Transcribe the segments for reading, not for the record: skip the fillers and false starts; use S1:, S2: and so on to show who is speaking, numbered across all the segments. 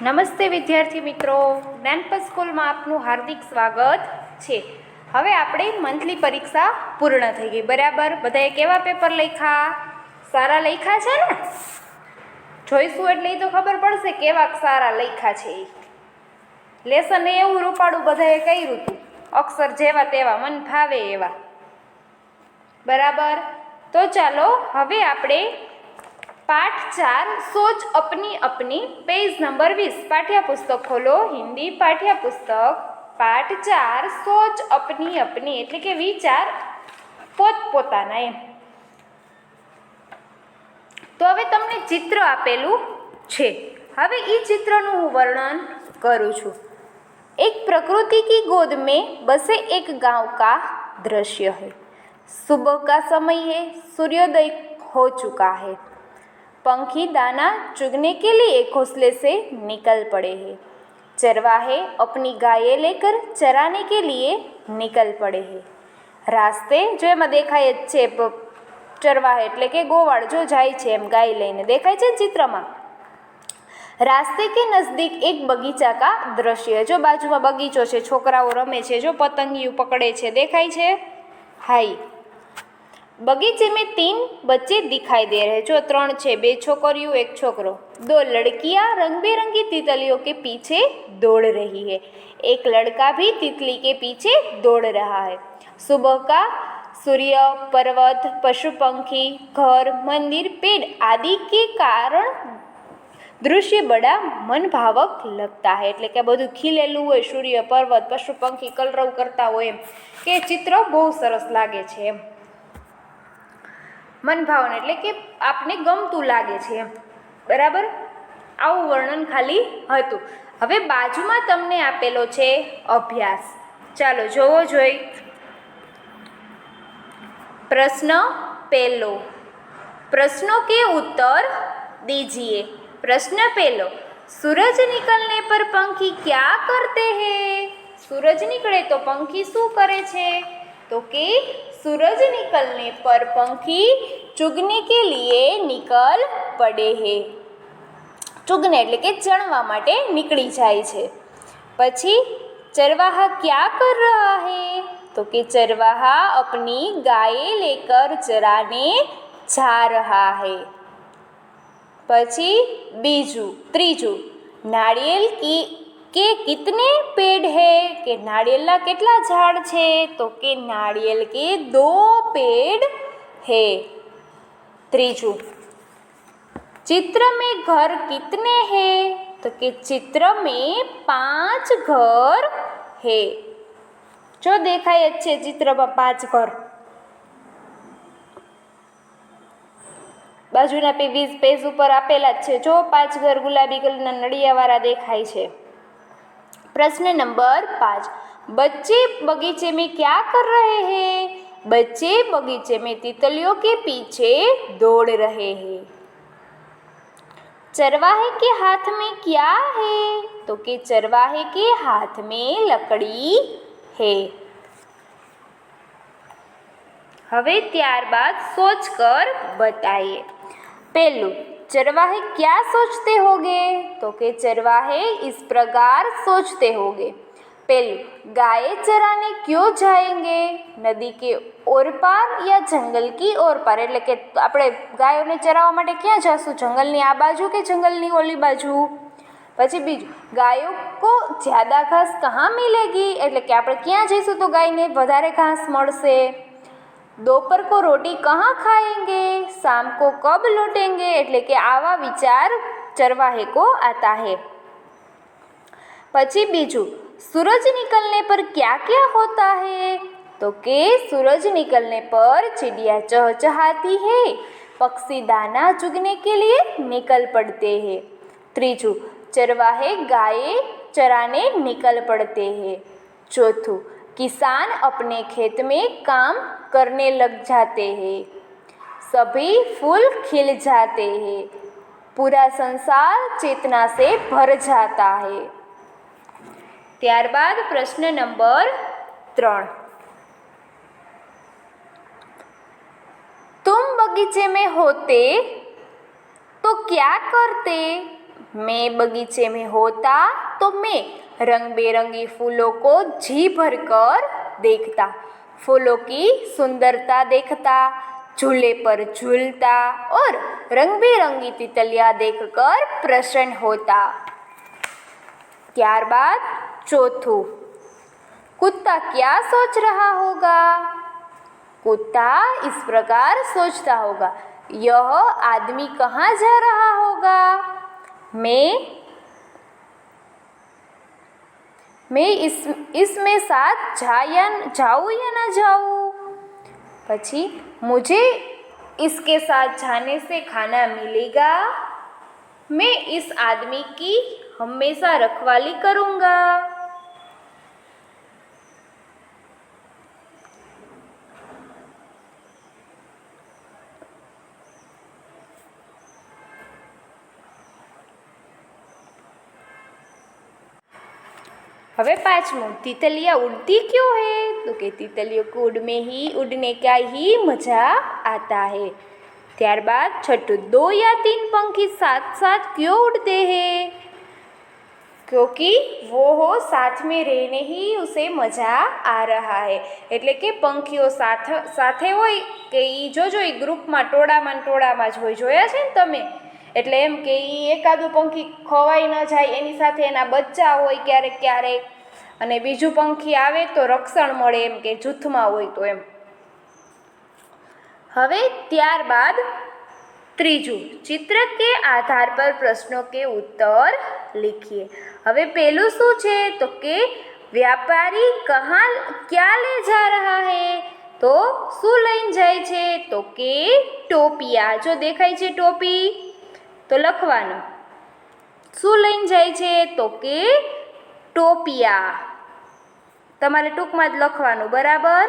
S1: નમસ્તે વિદ્યાર્થી મિત્રો, જ્ઞાનપથ સ્કૂલમાં આપનું હાર્દિક સ્વાગત છે. હવે આપણે મંથલી પરીક્ષા પૂર્ણ થઈ ગઈ, બરાબર? બધાએ કેવા પેપર લખ્યા? સારા લખ્યા છે ને? જોઈશું એટલે એ તો ખબર પડશે કેવા સારા લખ્યા છે. લેસન એવું રૂપાળું બધાએ કર્યું હતું, અક્ષર જેવા તેવા, મન ફાવે એવા, બરાબર? તો ચાલો હવે આપણે पाठ 4 सोच अपनी अपनी पेज नंबर 20 पाठ्यपुस्तक खोलो हिंदी पाठ्यपुस्तक पाठ 4 सोच अपनी अपनी એટલે કે વિચાર પોતપોતાના એમ. તો હવે તમને ચિત્ર આપેલું છે, હવે એ ચિત્રનું હું વર્ણન કરું છું. एक प्रकृति की गोद में बसे एक गांव का दृश्य है. सुबह का समय है, सूर्योदय हो चुका है. पंखी दाना चुगने के लिए घोंसले से निकल पड़े हैं. चरवाहे अपनी गायें लेकर चराने के लिए निकल पड़े हैं. रास्ते जो एમાં દેખાય જ છે, ચરવાહે એટલે કે ગોવાળ જો જાય છે એમ ગાય લઈને, દેખાય છે ચિત્રમાં. रास्ते के नज़दीक एक बगीचा का दृश्य है. जो बाजूમાં બગીચો છે, છોકરાઓ રમે છે, જો પતંગિયું પકડે છે, દેખાય છે? હાઈ. बगीचे में 3 बच्चे दिखाई दे रहे हैं. जो 3 છે, 2 छोकरियों 1 छोकरो. 2 लड़कियां रंग बिरंगी तितलियों के पीछे दौड़ रही है. एक लड़का भी तितली के पीछे दौड़ रहा है. सुबह का सूर्य, पर्वत, पशु पंखी, घर, मंदिर, पेड़ आदि के कारण दृश्य बड़ा मनभावक लगता है. એટલે કે બધું ખીલેલું હોય, સૂર્ય, પર્વત, પશુ પંખી કલરવ કરતા હોય એમ કે ચિત્ર બહુ સરસ લાગે છે એમ. મનભાવન એટલે કે આપને ગમતું લાગે છે એમ, બરાબર? આવું વર્ણન ખાલી હતું. હવે બાજુમાં તમને આપેલો છે અભ્યાસ, ચાલો જોવો જોઈ. प्रश्न पहलो, प्रश्नों के उत्तर दीजिए. प्रश्न पहलो, सूरज निकलने पर पंखी क्या करते हैं? सूरज निकले तो पंखी शू करे छे? तो कि सूरज निकलने पर पंखी चुगने के लिए निकल पड़े हैं. चुगने એટલે કે ચણવા માટે નીકળી જાય છે. પછી चरवाहा क्या कर रहा है? तो कि चरवाहा अपनी गाय लेकर चराने जा रहा है. પછી ત્રીજું, नारियल के कितने पेड़ है? कि नारियल કેટલા ઝાડ છે? तो कि नारियल के 2 पेड़ है. ત્રીજું, चित्र में घर कितने हैं? तो कि चित्र में 5 घर है. जो દેખાય જ છે ચિત્રમાં 5 ઘર. બાજુના પેજ ઉપર આપેલા જ છે, જો 5 ઘર ગુલાબી કલરના નળિયાવાળા દેખાય છે. प्रश्न नंबर 5, बच्चे बगीचे में क्या कर रहे हैं? बच्चे बगीचे में तितलियों के पीछे दौड़ रहे हैं. चरवाहे के हाथ में क्या है? तो कि चरवाहे के हाथ में लकड़ी है. હવે ત્યારબાદ सोच कर बताइए. पहलू, चरवाहे क्या सोचते होंगे? तो कि चरवाहे इस प्रकार सोचते होंगे. पहलू, गाय चराने क्यों जाएंगे? नदी के ओर पार या जंगल की ओर पार? એટલે કે આપણે ગાયોને ચરાવવા માટે ક્યાં જશું? જંગલની આ બાજુ કે જંગલની ઓલી બાજુ? પછી બીજું, गायों को ज़्यादा घास कहाँ मिलेगी? એટલે કે આપણે ક્યાં જઈશું તો ગાયને વધારે ઘાસ મળશે? दोपहर को रोटी कहाँ खाएंगे? शाम को कब लौटेंगे? એટલે કે આવા વિચાર चरवाहे को आता है. પછી બીજું, सूरज निकलने पर क्या क्या होता है? तो कि सूरज निकलने पर चिड़िया चहचहाती है, पक्षी दाना चुगने के लिए निकल पड़ते हैं. ત્રીજું, चरवाहे गाय चराने निकल पड़ते हैं. चौथुं, किसान अपने खेत में काम करने लग जाते हैं. सभी फूल खिल जाते हैं. पूरा संसार चेतना से भर जाता है. ત્યારબાદ પ્રશ્ન નંબર 3, तुम बगीचे में होते तो क्या करते? मैं बगीचे में होता तो मैं रंग बिरंगी फूलों को जी भर कर देखता, फूलों की सुंदरता देखता, झूले पर झूलता और रंग बिरंगी तितलियां देखकर प्रसन्न होता। ત્યારબાદ ચોથું, कुत्ता क्या सोच रहा होगा? कुत्ता इस प्रकार सोचता होगा, यह आदमी कहाँ जा रहा होगा? मैं इसमें साथ जाऊँ या ना जाऊँ? પછી मुझे इसके साथ जाने से खाना मिलेगा? मैं इस आदमी की हमेशा रखवाली करूँगा। હવે પાંચમું, तितलियाँ उड़ती क्यों है? तो कि तितलियों को उड़ने का ही मजा आता है। ત્યારબાદ છઠ્ઠું, 2 या 3 पंखी साथ साथ क्यों उड़ते हैं? क्योंकि वो साथ में रहने ही उसे मजा आ रहा है। એટલે કે પંખીઓ સાથે હોય કે એ જોજો એ ગ્રુપમાં ટોળામાં જ હોય, જોયા છે ને તમે? એટલે એમ કે એ એકાદું પંખી ખવાઈ ન જાય એની સાથે એના બચ્ચા હોય ક્યારેક અને બીજું પંખી આવે તો રક્ષણ મળે, એમ કે જૂથમાં હોય તો એમ। હવે ત્યારબાદ ત્રીજું, चित्र के आधार पर प्रश्नों के उत्तर लिखिए। હવે પહેલું શું છે? તો કે व्यापारी क्या ले जा रहा है? તો શું લઈને જાય છે? તો કે ટોપિયા। જો દેખાય છે ટોપી તો લખવાનું, શું લઈને જાય છે? તો કે ટોપિયા। તમારે ટૂંકમાં જ લખવાનું, બરાબર?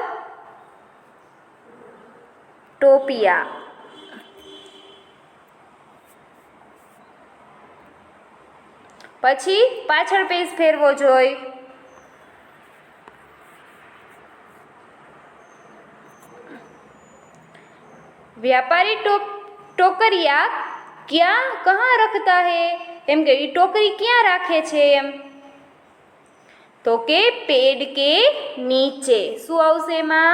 S1: ટોપિયા। પછી પાછળ પેજ ફેરવો જોઈ। व्यापारी टोकरिया कहाँ रखता है? एम के टोकरी क्या राखे छे? एम तो के पेड़ के नीचे। शू आवशे एमां?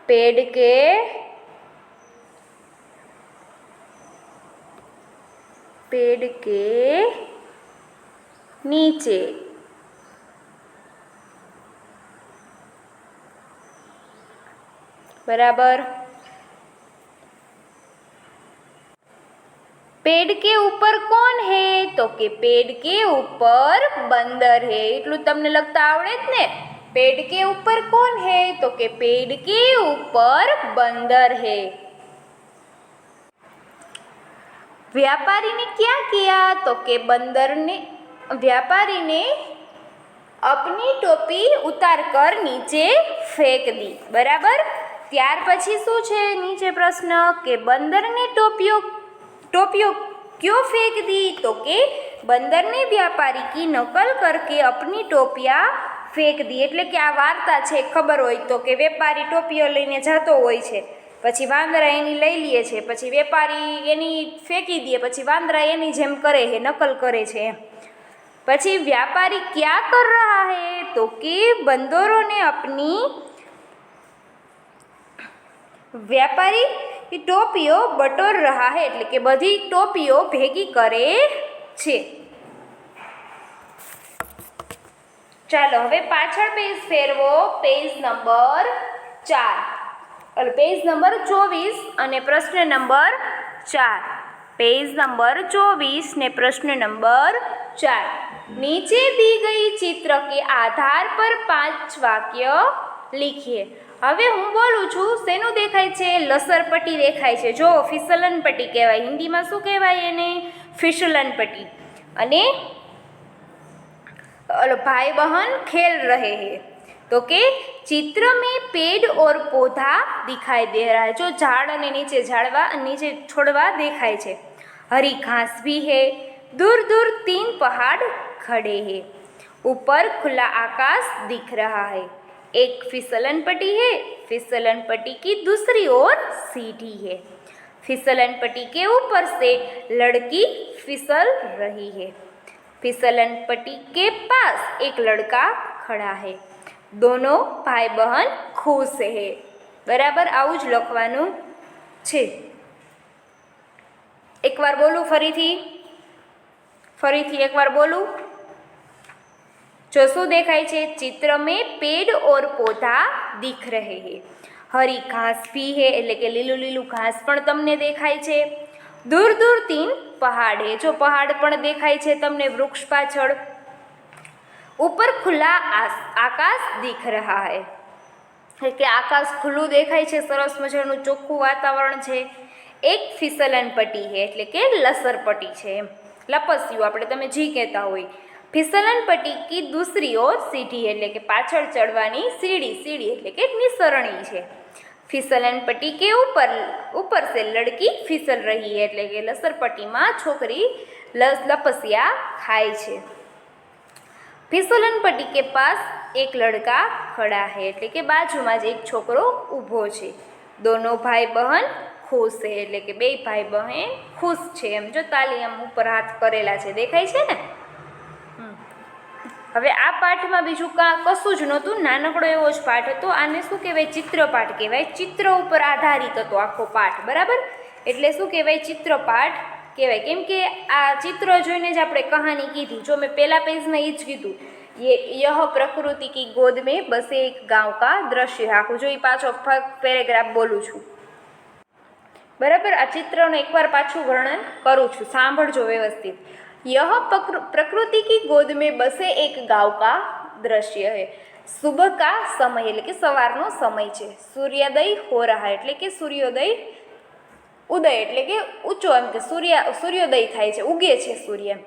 S1: पेड़ के नीचे। बराबर। पेड़ के ऊपर कौन है? तो के पेड़ के ऊपर बंदर है। એટલું તમને લખતા આવડે જ ને? पेड़ के ऊपर कौन है? तो के पेड़ के ऊपर बंदर है। व्यापारी ने क्या किया? तो के व्यापारी ने अपनी टोपी उतार कर नीचे फेंक दी। बराबर। ત્યાર પછી શું છે નીચે પ્રશ્ન કે बंदर ने टोपियों क्यों फेंक दी? तो के बंदर ने व्यापारी की नकल करके अपनी टोपियाँ फेंक दी। એટલે કે આ વાર્તા છે, ખબર હોય તો કે વેપારી ટોપીઓ લઈને જતો હોય છે, પછી વાંદરા એની લઈ લે છે, પછી વેપારી એની ફેંકી દે, પછી વાંદરા એની જેમ કરે છે, નકલ કરે છે એમ। પછી व्यापारी क्या कर रहा है? तो कि बंदरों ने अपनी व्यापारी टोपियों बटोर रहा है, એટલે કે બધી ટોપીઓ ભેગી કરે છે। ચાલો હવે પાછળ પેજ ફેરવો, પેજ નંબર 4 પેજ નંબર 24 અને પ્રશ્ન નંબર 4। पेज नंबर 24 ने प्रश्न नंबर 4। नीचे दी गई चित्र के आधार पर 5 वाक्य लिखिए। હવે હું બોલું છું, શેનું દેખાય છે? લસરપટ્ટી દેખાય છે। જો ફિસલન પટ્ટી કહેવાય, હિન્દીમાં શું કહેવાય એને? ફિસલન પટ્ટી। અને भाई बहन खेल रहे हैं। तो के चित्र में पेड़ और पौधा दिखाई दे रहा है। जो झाड़ और नीचे छोड़वा देखाय छे। हरी घास भी है। दूर दूर 3 पहाड़ खड़े हैं। ऊपर खुला आकाश दिख रहा है। एक फिसलन पट्टी है। फिसलन पट्टी की दूसरी ओर सीढ़ी है। फिसलन पट्टी के ऊपर से लड़की फिसल रही है। फिसलन पट्टी के पास एक लड़का खड़ा है। दोनों भाई बहन खुश है। बराबर आવું જ લખવાનું છે। એકવાર બોલું ફરીથી એકવાર બોલું। जो शू देखाय छे? चित्र में पेड़ और पौधा दिख रहे हैं। हरी घास भी है એટલે કે લીલું લીલું ઘાસ પણ તમને દેખાય છે। दूर दूर 3 पहाड़ है। जो पहाड़ પણ દેખાય છે તમને વૃક્ષ પાછળ। ऊपर खुला आकाश दिख रहा है એટલે કે આકાશ ખુલ્લું દેખાય છે, સરસ મજાનું ચોખ્ખું વાતાવરણ છે। એક ફિસલન પટ્ટી है એટલે કે લસરપટ્ટી છે, લપસ્યું આપણે તમે જી કહેતા હોય। फिसलन पट्टी की दूसरी ओर सीढ़ी એટલે કે પાછળ ચડવાની सीढ़ी એટલે કે નિસરણી છે। फिसलन पट्टी के ऊपर से लड़की फिसल रही है એટલે કે લસરપટ્ટીમાં છોકરી લપસ્યા ખાય છે। फिसलन पट्टी के पास एक लड़का खड़ा है એટલે કે બાજુમાં જ એક છોકરો ઊભો છે। दोनों भाई बहन खुश है એટલે કે બે ભાઈ બહેન ખુશ છે। એમ જો તાલી આમ ઉપર હાથ કરેલા છે, દેખાય છે ને। હવે આ પાઠમાં બીજું કશું જ નહોતું, નાનકડો એવો જ પાઠ હતો। આને શું કહેવાય? ચિત્રપાઠ કહેવાય। ચિત્ર ઉપર આધારિત હતો આખો પાઠ, બરાબર। એટલે શું કહેવાય? ચિત્રપાઠ કહેવાય। કેમ કે આ ચિત્ર જોઈને જ આપણે કહાની કીધી। જો મેં પહેલા પેજમાં એ જ કીધું, यह प्रकृति की गोद में बसे एक गांव का दृश्य। આખું જો એ પાછો પેરેગ્રાફ બોલું છું, બરાબર। આ ચિત્રનું એકવાર પાછું વર્ણન કરું છું, સાંભળજો વ્યવસ્થિત। यह प्रकृति की गोद में बसे एक गांव का दृश्य है। सुबह का समय એટલે કે સવારનો સમય છે। सूर्योदय हो रहा है એટલે કે सूर्योदय, उदय એટલે કે ઊંચો, એમ કે सूर्योदय થાય છે, ઉગે છે सूर्य।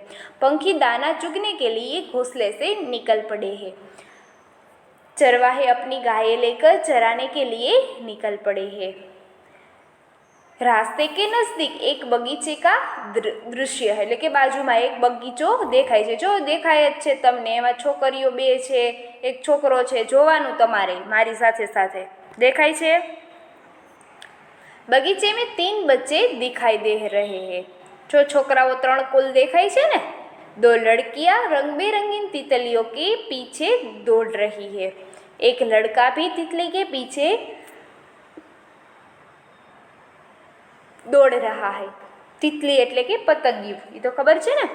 S1: पंखी दाना चुगने के लिए घोंसले से निकल पड़े हैं। चरवाहे अपनी गायें लेकर चराने के लिए निकल पड़े हैं। रास्ते के नजदीक एक बगीचे का दृश्य है એટલે કે બાજુમાં એક બગીચો દેખાય છે। જો દેખાય જ છે તમને, એમાં છોકરીઓ બે છે, એક છોકરો છે, જોવાનું તમારે મારી સાથે સાથે। દેખાય છે? बगीचे में 3 बच्चे दिखाई दे रहे हैं। जो छोकराओ 3 कुल देखाय छे ने। 2 लड़कियां रंग बेरंगीन तितलियों के पीछे दौड़ रही है। एक लड़का भी तितली के पीछे दौड़ रहा है। तितली એટલે કે પતંગિયું, એ તો ખબર છે ને।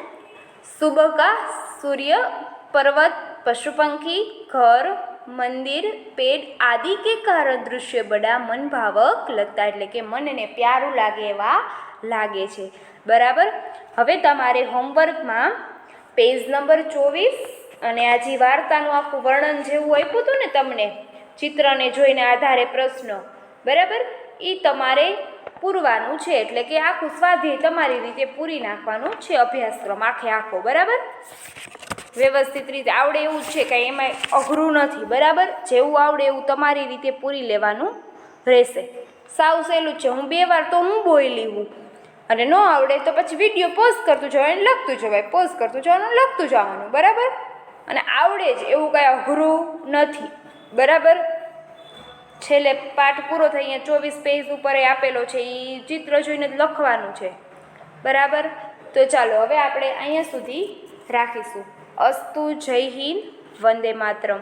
S1: सुबह का सूर्य, पर्वत, पशु पंखी, घर, मंदिर, पेड़ आदि के कारण दृश्य बड़ा मनभावक लगता એટલે કે મનને પ્યારું લાગે એવા લાગે છે, બરાબર। હવે તમારે હોમવર્કમાં પેજ નંબર 24 અને આ જે વાર્તાનું આખું વર્ણન જેવું આપ્યું હતું ને તમને, ચિત્રને જોઈને આધારે પ્રશ્નો, બરાબર, એ તમારે પૂરવાનું છે। એટલે કે આખું સ્વાધ્યાય તમારી રીતે પૂરી નાખવાનું છે, અભ્યાસક્રમ આખો, બરાબર। વ્યવસ્થિત રીતે આવડે એવું જ છે, કાંઈ એમાં અઘરું નથી, બરાબર। જેવું આવડે એવું તમારી રીતે પૂરી લેવાનું રહેશે। સાવ સહેલું છે। હું 2 વાર તો હું બોલી હું, અને ન આવડે તો પછી વિડીયો પોઝ કરતું જવાનું, લખતું જવાય, પોઝ કરતું જવાનું, લખતું જવાનું, બરાબર। અને આવડે જ એવું કાંઈ અઘરું નથી, બરાબર। છેલ્લે પાઠ પૂરો થઈ, અહીંયા 24 પેજ ઉપર આપેલો છે, એ ચિત્ર જોઈને જ લખવાનું છે, બરાબર। તો ચાલો હવે આપણે અહીંયા સુધી રાખીશું। અસ્તુ, જય હિન્દ, વંદે માતરમ।